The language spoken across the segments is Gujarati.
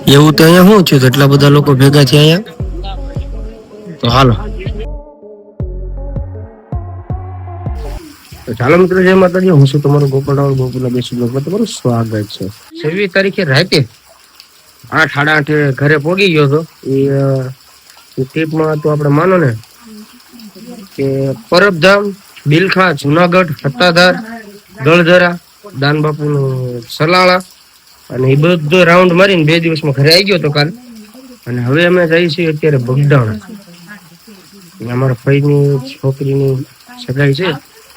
એવું તો અહીંયા શું છે એટલા બધા લોકો ભેગા છે અહીંયા. તો હાલો તો ચાલો મિત્રો, જય માતાજી. હું છું તમારો ગોપાલ રાવલ. ગોપાલના બેસી બ્લોગમાં તમારું સ્વાગત છે. 26 તારીખે રાતે 8:30 ઘરે પહોંચી ગયો હતો. એ ટ્રીપમાં તો આપણે માનો ને કે પરબધામ, બિલખા, જુનાગઢ, સત્તાધાર, ગળધરા, દાનબાપુનું સલાળા અને એ બધો રાઉન્ડ મારીને 2 દિવસમાં ઘરે આવી ગયો હતો કાલ. અને હવે અમે જઈએ છીએ અત્યારે બગડાણા. અમારા ફઈની છોકરીની સગાઈ છે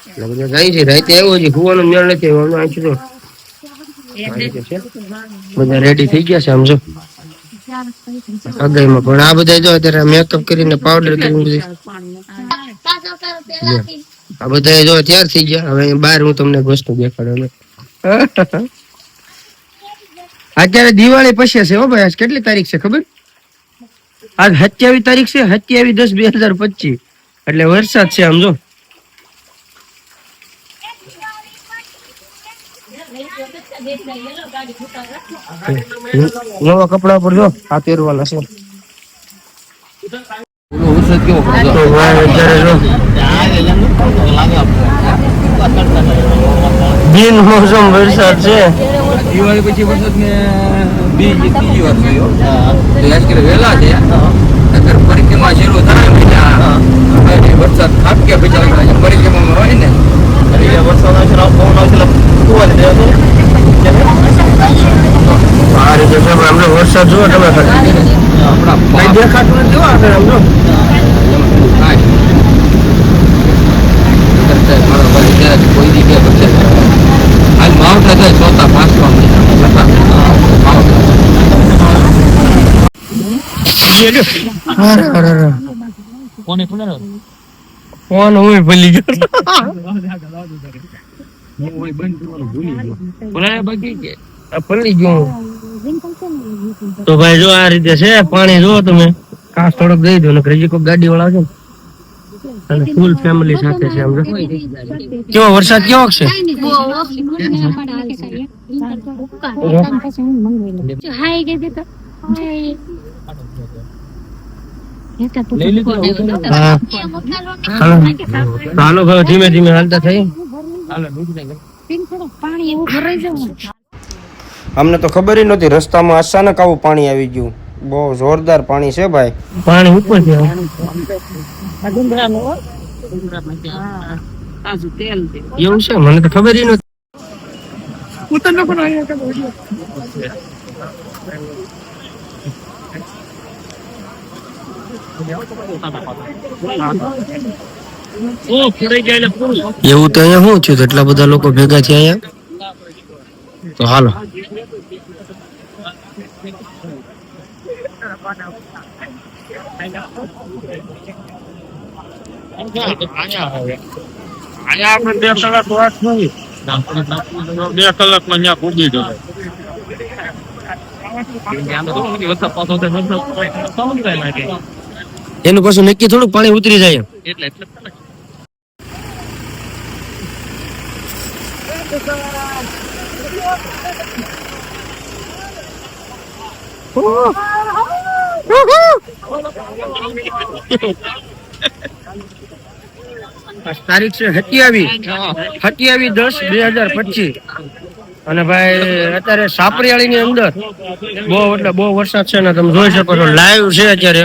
એટલે બધા જાય છે. રાતે આવ્યો છે, ભૂવાનો મેળ નથી આવ્યો. અહીંથી તો બધા રેડી થઈ ગયા છે. આમ જો સગાઈમાં પણ આ બધા જો અત્યારે મેકઅપ કરીને પાવડર કરીને આ બધા જો તૈયાર થઈ ગયા. હવે બહાર હું તમને વસ્તુ દેખાડું. અત્યારે દિવાળી પછી છે હો ભાઈ. આજ કેટલી તારીખ છે ખબર? આજ 27 તારીખ છે. 27/10/2025 એટલે વરસાદ છે. આમ જો નવા કપડા પર જો આ પહેરવાના છે. બિન મોસમ વરસાદ છે. દિવાળી પછી વરસાદ ને બીજી વાર થયો. વેલા છે અત્યારે પરિક્રમા શરૂ થાય વરસાદ ખાબક્યા પછી પરિક્રમામાં હોય ને વરસાદ આ રીતે વરસાદ જુઓ તમે દેખાતું નથી આગળ. આમ જો કોઈ જગ્યાએ વરસાદ હાલ માવઠા થાય 4-5 ફોન હું ભૂલી ગયો. પડી ગયો. તો ભાઈ જો આ રીતે છે. પાણી જુઓ તમે. કાસ થોડોક દઈ દો ને હજી કોઈ ગાડી વાળા છે અને ફૂલ ફેમિલી સાથે છે. આમ કેવો વરસાદ કેવો છે? હાલો ભાઈ, ધીમે ધીમે હાલતા થઈ. અમને તો ખબર નહોતી. રસ્તામાં અચાનક આવું પાણી આવી ગયું. બહુ જોરદાર પાણી છે ભાઈ. પાણી ઉપર છે. એવું છે? મને તો ખબર નહોતી. એવું તો અહીંયા શું થયું? એટલા બધા લોકો ભેગા છે અહીંયા. તો હાલો એનું પાછું નક્કી થોડુંક પાણી ઉતરી જાય એટલે તારીખ છે 27/10/2025 અને ભાઈ અત્યારે સાપરિયાળી ની અંદર બહુ વરસાદ છે ને તમે જોઈ શકો છો. લાઈવ છે અત્યારે.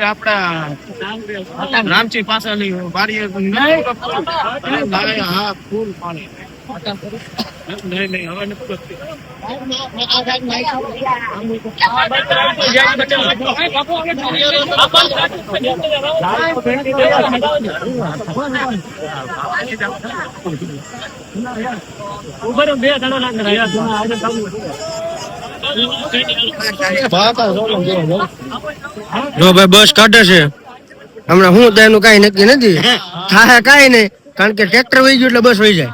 આપડા રામચી પાસેની બારી ફૂલ પાણી. જો ભાઈ બસ કાઢે છે હમણાં. હું તેનું કઈ નક્કી નથી થાય કઈ નહીં, કારણ કે ટ્રેક્ટર વહી ગયું એટલે બસ વહી જાય.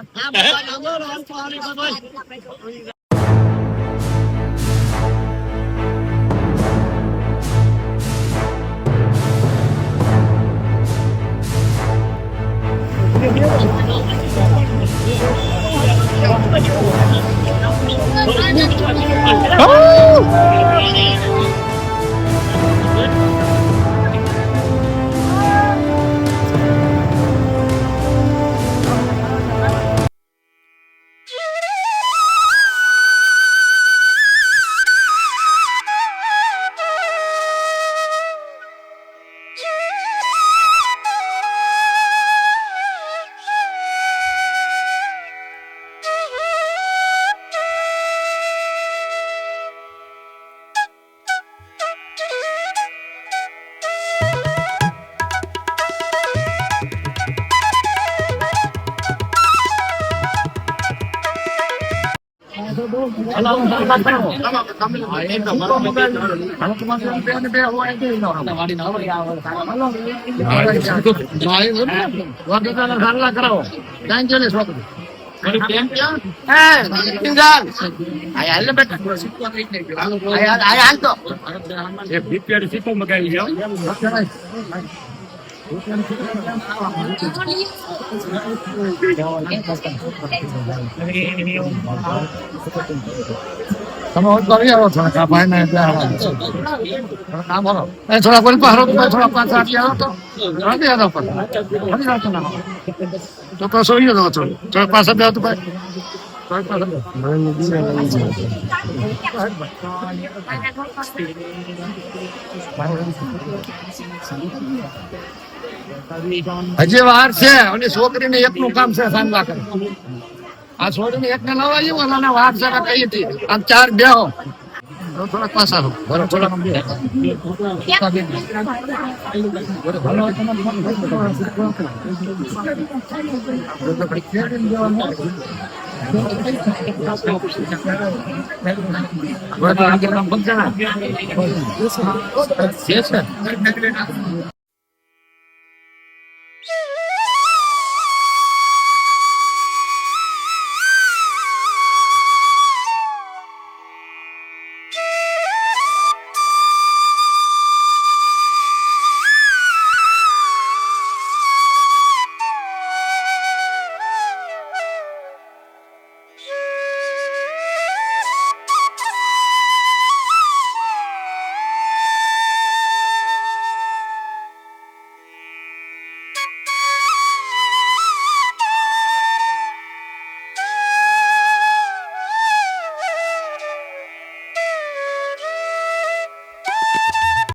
થોડા બોલ પારો થોડા પાંચ તો પાછો થોડા પાછા બે તો ભાઈ હજી વાર છે અને છોકરીને એકનું કામ છે સાંભળા કરે આ છોકરીને એકને લાવવા જેવું અને વાર છે કઈ હતી આમ ચાર બે થોડાક પાછા થોડા